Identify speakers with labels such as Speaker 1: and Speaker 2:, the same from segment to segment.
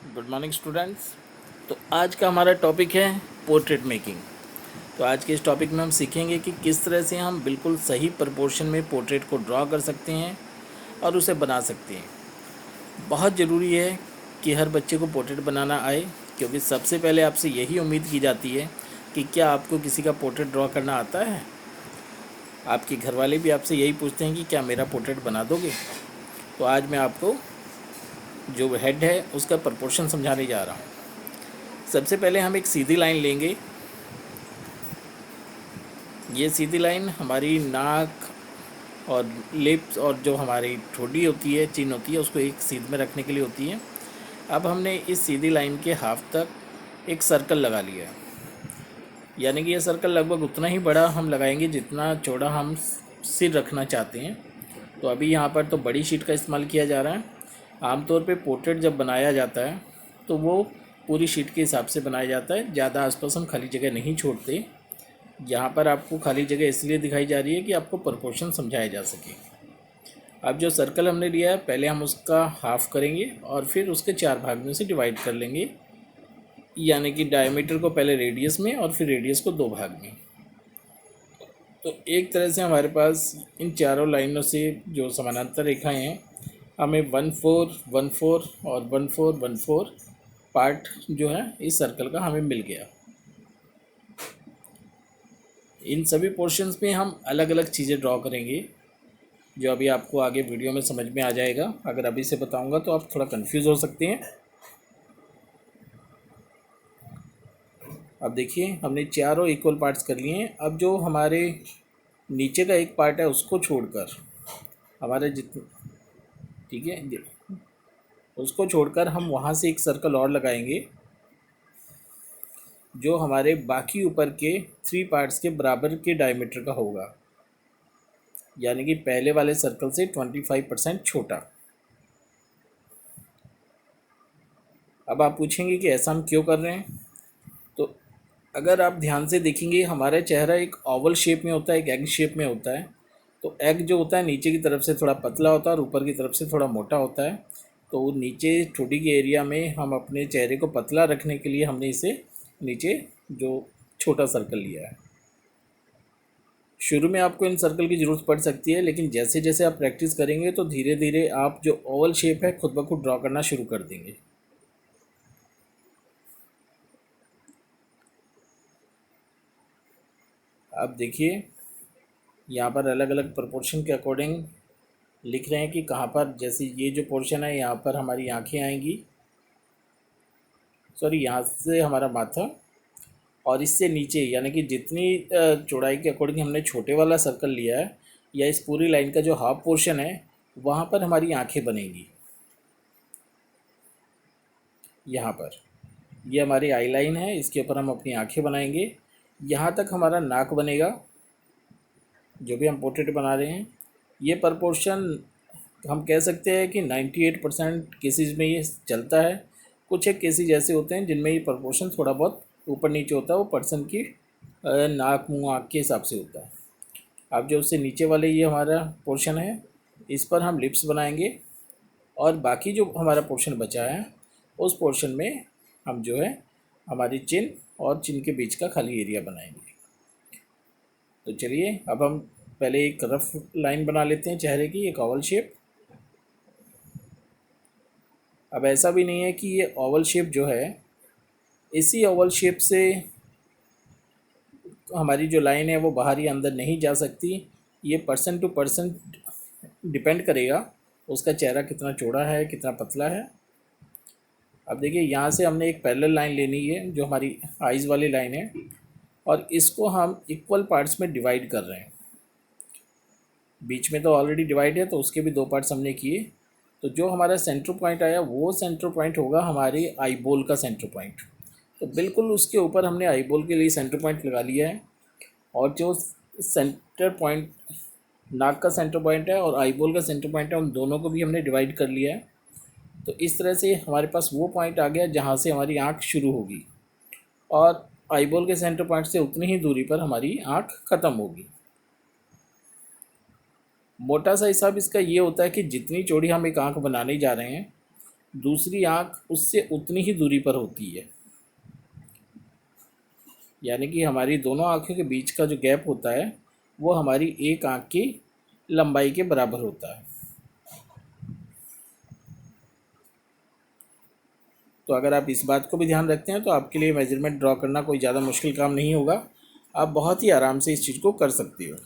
Speaker 1: Good morning students. तो आज का हमारा टॉपिक है पोर्ट्रेट मेकिंग। तो आज के इस टॉपिक में हम सीखेंगे कि किस तरह से हम बिल्कुल सही प्रपोर्शन में पोर्ट्रेट को ड्रॉ कर सकते हैं और उसे बना सकते हैं। बहुत ज़रूरी है कि हर बच्चे को पोर्ट्रेट बनाना आए, क्योंकि सबसे पहले आपसे यही उम्मीद की जाती है कि क्या आपको किसी का पोर्ट्रेट ड्रॉ करना आता है। आपके घर वाले भी आपसे यही पूछते हैं कि क्या मेरा पोर्ट्रेट बना दोगे। तो आज मैं आपको जो हेड है उसका प्रपोर्शन समझाने जा रहा हूँ। सबसे पहले हम एक सीधी लाइन लेंगे। ये सीधी लाइन हमारी नाक और लिप्स और जो हमारी ठोड़ी होती है, चिन होती है, उसको एक सीध में रखने के लिए होती है। अब हमने इस सीधी लाइन के हाफ तक एक सर्कल लगा लिया है, यानी कि ये सर्कल लगभग उतना ही बड़ा हम लगाएंगे जितना चौड़ा हम सिर रखना चाहते हैं। तो अभी यहाँ पर तो बड़ी शीट का इस्तेमाल किया जा रहा है। आमतौर पे पोर्ट्रेट जब बनाया जाता है तो वो पूरी शीट के हिसाब से बनाया जाता है, ज़्यादा आसपास हम खाली जगह नहीं छोड़ते। यहाँ पर आपको खाली जगह इसलिए दिखाई जा रही है कि आपको प्रोपोर्शन समझाया जा सके। अब जो सर्कल हमने लिया है, पहले हम उसका हाफ़ करेंगे और फिर उसके 4 भाग में से डिवाइड कर लेंगे, यानी कि डायमीटर को पहले रेडियस में और फिर रेडियस को 2 भाग में। तो एक तरह से हमारे पास इन चारों लाइनों से जो समानांतर रेखाएं हैं, हमें 1/4 1/4 और 1/4 1/4 पार्ट जो है इस सर्कल का हमें मिल गया। इन सभी पोर्शंस में हम अलग अलग चीज़ें ड्रॉ करेंगे, जो अभी आपको आगे वीडियो में समझ में आ जाएगा। अगर अभी से बताऊंगा तो आप थोड़ा कंफ्यूज हो सकते हैं। अब देखिए, हमने चारों इक्वल पार्ट्स कर लिए हैं। अब जो हमारे नीचे का एक पार्ट है उसको छोड़कर हमारे जितने, ठीक है, उसको छोड़कर हम वहाँ से एक सर्कल और लगाएंगे जो हमारे बाकी ऊपर के 3 पार्ट्स के बराबर के डायमीटर का होगा, यानी कि पहले वाले सर्कल से 25% छोटा। अब आप पूछेंगे कि ऐसा हम क्यों कर रहे हैं। तो अगर आप ध्यान से देखेंगे, हमारा चेहरा एक ओवल शेप में होता है, एक एग शेप में होता है। तो एग जो होता है नीचे की तरफ से थोड़ा पतला होता है और ऊपर की तरफ से थोड़ा मोटा होता है। तो नीचे ठोड़ी के एरिया में हम अपने चेहरे को पतला रखने के लिए हमने इसे नीचे जो छोटा सर्कल लिया है। शुरू में आपको इन सर्कल की ज़रूरत पड़ सकती है, लेकिन जैसे जैसे आप प्रैक्टिस करेंगे तो धीरे धीरे आप जो ओवल शेप है खुद ब खुद ड्रॉ करना शुरू कर देंगे। अब देखिए, यहाँ पर अलग अलग प्रोपोर्शन के अकॉर्डिंग लिख रहे हैं कि कहाँ पर, जैसे ये जो पोर्शन है यहाँ पर हमारी आंखें आएंगी, सॉरी यहाँ से हमारा माथा, और इससे नीचे यानी कि जितनी चौड़ाई के अकॉर्डिंग हमने छोटे वाला सर्कल लिया है, या इस पूरी लाइन का जो हाफ पोर्शन है वहाँ पर हमारी आंखें बनेंगी। यहाँ पर ये हमारी आई लाइन है, इसके ऊपर हम अपनी आंखें बनाएंगे। यहाँ तक हमारा नाक बनेगा जो भी हम पोर्ट्रेट बना रहे हैं। ये प्रपोर्शन हम कह सकते हैं कि 98% केसेस में ये चलता है। कुछ एक केसेस ऐसे होते हैं जिनमें ये प्रपोर्शन थोड़ा बहुत ऊपर नीचे होता है, वो पर्सन की नाक मुंह आँख के हिसाब से होता है। अब जो उससे नीचे वाले ये हमारा पोर्शन है, इस पर हम लिप्स बनाएंगे, और बाकी जो हमारा पोर्शन बचा है उस पोर्शन में हम जो है हमारी चिन और चिन के बीच का खाली एरिया बनाएंगे। तो चलिए, अब हम पहले एक रफ लाइन बना लेते हैं चेहरे की, एक ओवल शेप। अब ऐसा भी नहीं है कि ये ओवल शेप जो है, इसी ओवल शेप से हमारी जो लाइन है वो बाहर या अंदर नहीं जा सकती। ये पर्सन टू पर्सन डिपेंड करेगा, उसका चेहरा कितना चौड़ा है कितना पतला है। अब देखिए, यहाँ से हमने एक पैरेलल लाइन लेनी है जो हमारी आइज़ वाली लाइन है, और इसको हम इक्वल पार्ट्स में डिवाइड कर रहे हैं। बीच में तो ऑलरेडी डिवाइड है तो उसके भी 2 पार्ट्स हमने किए। तो जो हमारा सेंटर पॉइंट आया वो सेंटर पॉइंट होगा हमारे आई बॉल का सेंटर पॉइंट। तो बिल्कुल उसके ऊपर हमने आई बॉल के लिए सेंटर पॉइंट लगा लिया है, और जो सेंटर पॉइंट नाक का सेंटर पॉइंट है और आई बॉल का सेंटर पॉइंट है, उन दोनों को भी हमने डिवाइड कर लिया है। तो इस तरह से हमारे पास वो पॉइंट आ गया जहाँ से हमारी आँख शुरू होगी, और आई बॉल के सेंटर पॉइंट से उतनी ही दूरी पर हमारी आँख ख़त्म होगी। मोटा सा हिसाब इसका ये होता है कि जितनी चौड़ी हम एक आँख बनाने जा रहे हैं, दूसरी आँख उससे उतनी ही दूरी पर होती है, यानी कि हमारी दोनों आँखों के बीच का जो गैप होता है वो हमारी एक आँख की लंबाई के बराबर होता है। तो अगर आप इस बात को भी ध्यान रखते हैं तो आपके लिए मेजरमेंट ड्रॉ करना कोई ज़्यादा मुश्किल काम नहीं होगा, आप बहुत ही आराम से इस चीज़ को कर सकते हो।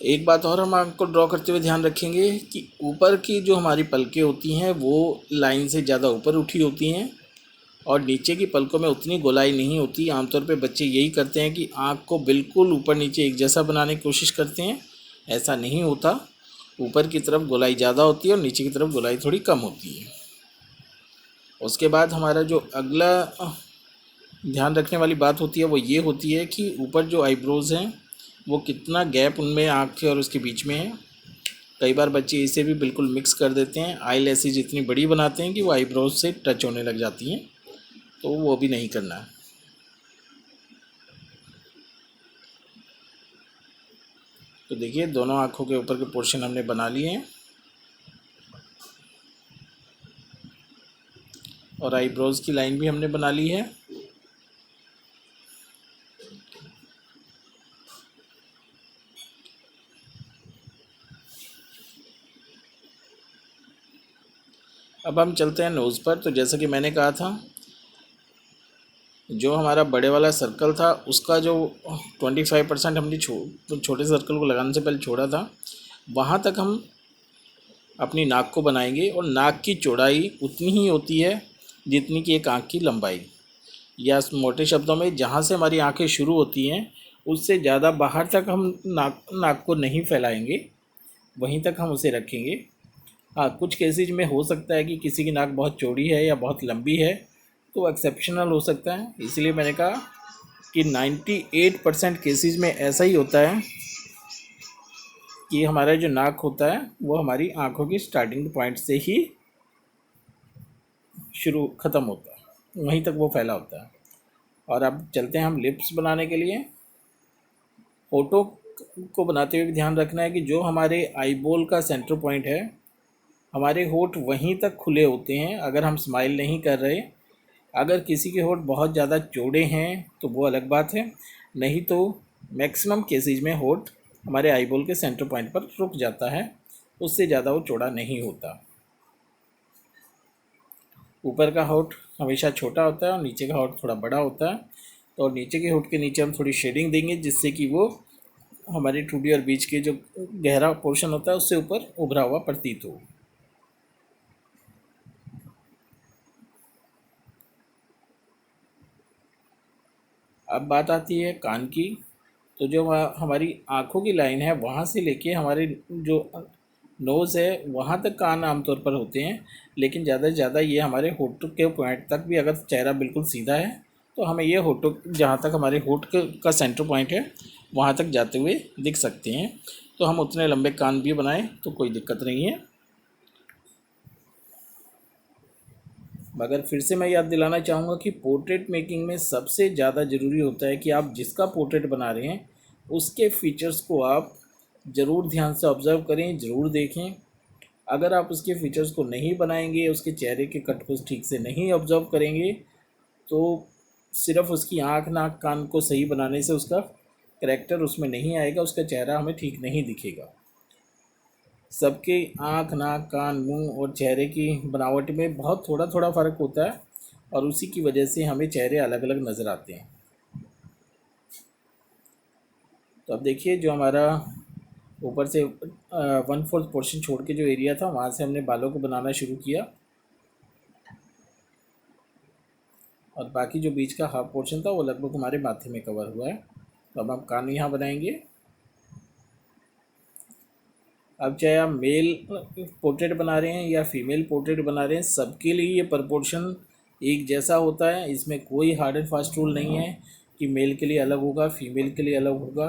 Speaker 1: एक बात और हम आपको ड्रॉ करते हुए ध्यान रखेंगे कि ऊपर की जो हमारी पलकें होती हैं वो लाइन से ज़्यादा ऊपर उठी होती हैं और नीचे की पलकों में उतनी गोलाई नहीं होती। आमतौर पे बच्चे यही करते हैं कि आँख को बिल्कुल ऊपर नीचे एक जैसा बनाने की कोशिश करते हैं, ऐसा नहीं होता। ऊपर की तरफ गोलाई ज़्यादा होती है और नीचे की तरफ गोलाई थोड़ी कम होती है। उसके बाद हमारा जो अगला ध्यान रखने वाली बात होती है वो ये होती है कि ऊपर जो आईब्रोज़ हैं वो कितना गैप उनमें आँख के और उसके बीच में है। कई बार बच्चे इसे भी बिल्कुल मिक्स कर देते हैं, आई लैसेज इतनी बड़ी बनाते हैं कि वो आईब्रोज से टच होने लग जाती हैं, तो वो भी नहीं करना है। तो देखिए दोनों आँखों के ऊपर के पोर्शन हमने बना लिए हैं और आईब्रोज की लाइन भी हमने बना ली है। अब हम चलते हैं नोज़ पर। तो जैसा कि मैंने कहा था, जो हमारा बड़े वाला सर्कल था उसका जो 25% हमने छोटे सर्कल को लगाने से पहले छोड़ा था, वहाँ तक हम अपनी नाक को बनाएंगे और नाक की चौड़ाई उतनी ही होती है जितनी कि एक आँख की लंबाई, या मोटे शब्दों में जहाँ से हमारी आँखें शुरू होती हैं उससे ज़्यादा बाहर तक हम नाक को नहीं फैलाएंगे, वहीं तक हम उसे रखेंगे। हाँ, कुछ केसेज में हो सकता है कि किसी की नाक बहुत चौड़ी है या बहुत लंबी है, तो एक्सेप्शनल हो सकता है। इसलिए मैंने कहा कि 98% केसेज में ऐसा ही होता है कि हमारा जो नाक होता है वो हमारी आँखों की स्टार्टिंग पॉइंट से ही शुरू ख़त्म होता है, वहीं तक वो फैला होता है। और अब चलते हैं हम लिप्स बनाने के लिए। होठों को बनाते हुए भी ध्यान रखना है कि जो हमारे आईबॉल का सेंटर पॉइंट है, हमारे होठ वहीं तक खुले होते हैं अगर हम स्माइल नहीं कर रहे। अगर किसी के होठ बहुत ज़्यादा चौड़े हैं तो वो अलग बात है, नहीं तो मैक्सिमम केसेज में होठ हमारे आईबॉल के सेंटर पॉइंट पर रुक जाता है, उससे ज़्यादा वो चौड़ा नहीं होता। ऊपर का होठ हमेशा छोटा होता है और नीचे का होठ थोड़ा बड़ा होता है। तो और नीचे के होठ के नीचे हम थोड़ी शेडिंग देंगे जिससे कि वो हमारी ठुड्डी और बीच के जो गहरा पोर्शन होता है उससे ऊपर उभरा हुआ प्रतीत हो। अब बात आती है कान की। तो जो हमारी आँखों की लाइन है वहाँ से लेके हमारे जो नोज़ है वहाँ तक कान आमतौर पर होते हैं, लेकिन ज़्यादा से ज़्यादा ये हमारे होठों के पॉइंट तक भी, अगर चेहरा बिल्कुल सीधा है तो हमें ये होठों जहाँ तक हमारे होठ का सेंटर पॉइंट है वहाँ तक जाते हुए दिख सकते हैं। तो हम उतने लंबे कान भी बनाएं तो कोई दिक्कत नहीं है। मगर फिर से मैं याद दिलाना चाहूँगा कि पोर्ट्रेट मेकिंग में सबसे ज़्यादा ज़रूरी होता है कि आप जिसका पोर्ट्रेट बना रहे हैं उसके फीचर्स को आप ज़रूर ध्यान से ऑब्ज़र्व करें, ज़रूर देखें। अगर आप उसके फीचर्स को नहीं बनाएंगे, उसके चेहरे के कट को ठीक से नहीं ऑब्ज़र्व करेंगे, तो सिर्फ उसकी आँख नाक कान को सही बनाने से उसका करैक्टर उसमें नहीं आएगा, उसका चेहरा हमें ठीक नहीं दिखेगा। सबके आँख नाक कान मुंह और चेहरे की बनावट में बहुत थोड़ा थोड़ा फ़र्क होता है और उसी की वजह से हमें चेहरे अलग अलग नज़र आते हैं। तो अब देखिए जो हमारा ऊपर से 1/4 पोर्शन छोड़ के जो एरिया था वहाँ से हमने बालों को बनाना शुरू किया और बाकी जो बीच का हाफ पोर्शन था वो लगभग हमारे माथे में कवर हुआ है। तो अब हम कान यहाँ बनाएंगे। अब चाहे आप मेल पोर्ट्रेट बना रहे हैं या फीमेल पोर्ट्रेट बना रहे हैं, सबके लिए ये प्रपोर्शन एक जैसा होता है। इसमें कोई हार्ड एंड फास्ट रूल नहीं है कि मेल के लिए अलग होगा फीमेल के लिए अलग होगा।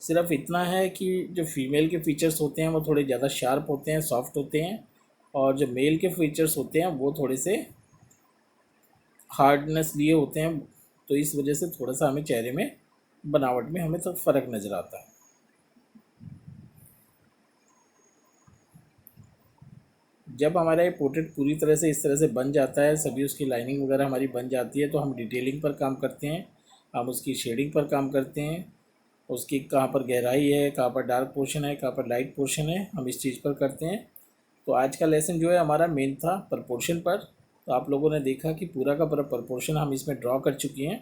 Speaker 1: सिर्फ इतना है कि जो फीमेल के फीचर्स होते हैं वो थोड़े ज़्यादा शार्प होते हैं, सॉफ्ट होते हैं, और जो मेल के फीचर्स होते हैं वो थोड़े से हार्डनेस लिए होते हैं। तो इस वजह से थोड़ा सा हमें चेहरे में बनावट में हमें तो फ़र्क नज़र आता है। जब हमारा ये पोर्ट्रेट पूरी तरह से इस तरह से बन जाता है, सभी उसकी लाइनिंग वगैरह हमारी बन जाती है, तो हम डिटेलिंग पर काम करते हैं, हम उसकी शेडिंग पर काम करते हैं, उसकी कहाँ पर गहराई है, कहाँ पर डार्क पोर्शन है, कहाँ पर लाइट पोर्शन है, हम इस चीज़ पर करते हैं। तो आज का लेसन जो है हमारा मेन था प्रपोर्शन पर। तो आप लोगों ने देखा कि पूरा का पूरा प्रपोर्शन हम इसमें ड्रॉ कर चुके हैं।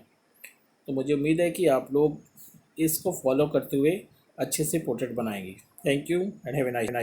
Speaker 1: तो मुझे उम्मीद है कि आप लोग इसको फॉलो करते हुए अच्छे से पोर्ट्रेट बनाएंगे। Thank you and have a nice